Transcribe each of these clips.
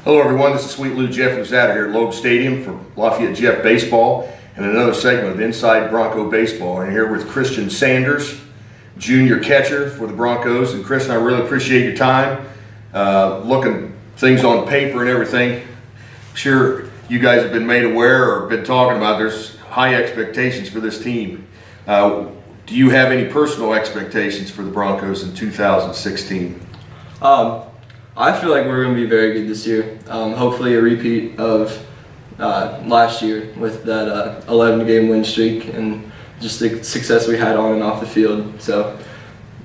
Hello everyone, this is Sweet Lou Jefferson out here at Loeb Stadium for Lafayette Jeff Baseball and another segment of Inside Bronco Baseball. And here with Christian Sanders, junior catcher for the Broncos. And Chris, I really appreciate your time, looking things on paper and everything. I'm sure you guys have been made aware or been talking about there's high expectations for this team. Do you have any personal expectations for the Broncos in 2016? I feel like we're going to be very good this year. Hopefully a repeat of last year with that 11-game win streak and just the success we had on and off the field. So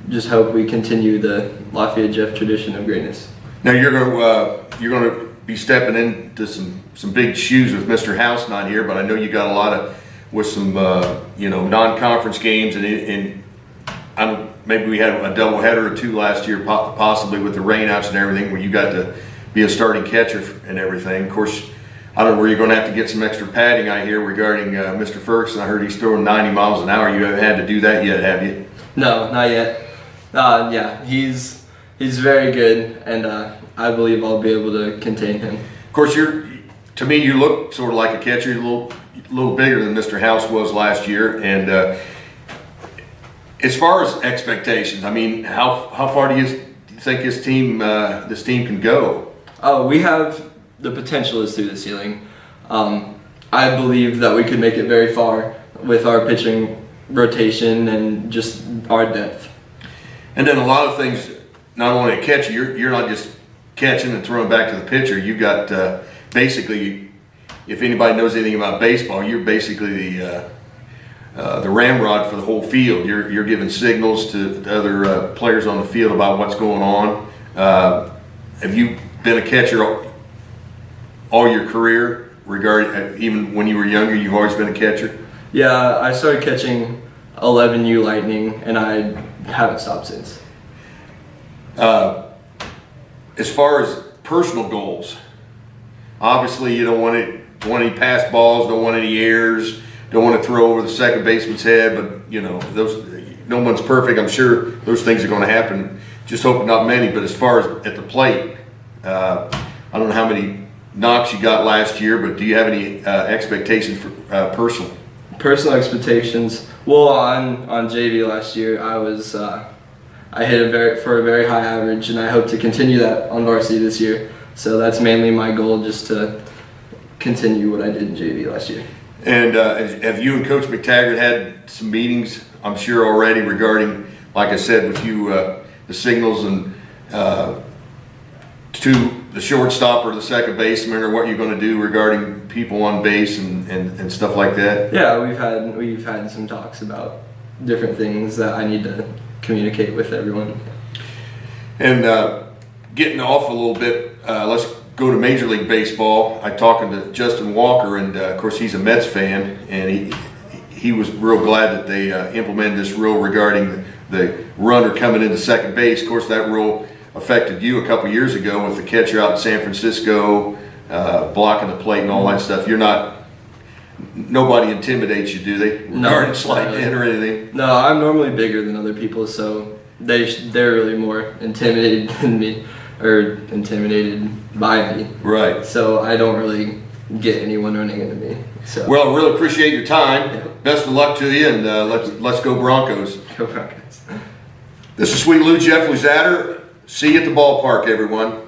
just hope we continue the Lafayette Jeff tradition of greatness. Now you're going to be stepping into some big shoes with Mr. House not here, but I know you got a lot with some non-conference games and maybe we had a doubleheader or two last year, possibly with the rainouts and everything, where you got to be a starting catcher and everything. Of course, I don't know where you're going to have to get some extra padding. I hear regarding Mr. Ferguson. I heard he's throwing 90 miles an hour. You haven't had to do that yet, have you? No, not yet. Yeah, he's very good, and I believe I'll be able to contain him. Of course, to me, you look sort of like a catcher. You're a little bigger than Mr. House was last year, and as far as expectations, I mean, how far do you think this team can go? Oh, we have the potential is through the ceiling. I believe that we could make it very far with our pitching rotation and just our depth. And then a lot of things, not only a catcher, you're not just catching and throwing back to the pitcher. You've got basically, if anybody knows anything about baseball, you're basically the ramrod for the whole field. You're giving signals to other players on the field about what's going on. Have you been a catcher all your career? Even when you were younger, you've always been a catcher? Yeah, I started catching 11U Lightning, and I haven't stopped since. As far as personal goals, obviously you don't want any pass balls, don't want any errors, don't want to throw over the second baseman's head, but no one's perfect. I'm sure those things are going to happen. Just hope not many. But as far as at the plate, I don't know how many knocks you got last year, but do you have any expectations for personal expectations? Well, on JV last year, I hit for a very high average, and I hope to continue that on varsity this year. So that's mainly my goal, just to continue what I did in JV last year. And have you and Coach McTaggart had some meetings, I'm sure, already regarding, like I said, with you, the signals and to the shortstop or the second baseman, or what you're going to do regarding people on base and stuff like that? Yeah, we've had some talks about different things that I need to communicate with everyone. And getting off a little bit, let's go to Major League Baseball. I talking to Justin Walker, and of course he's a Mets fan, and he was real glad that they implemented this rule regarding the runner coming into second base. Of course, that rule affected you a couple years ago with the catcher out in San Francisco blocking the plate and all that stuff. Nobody intimidates you, do they? No, Regarding slight hit or anything? No, I'm normally bigger than other people, so they're really more intimidated than me, or intimidated by me. Right. So I don't really get anyone running into me. So. Well, I really appreciate your time. Yeah. Best of luck to you, and let's go Broncos. Go Broncos. This is Sweet Lou Jefferson. See you at the ballpark, everyone.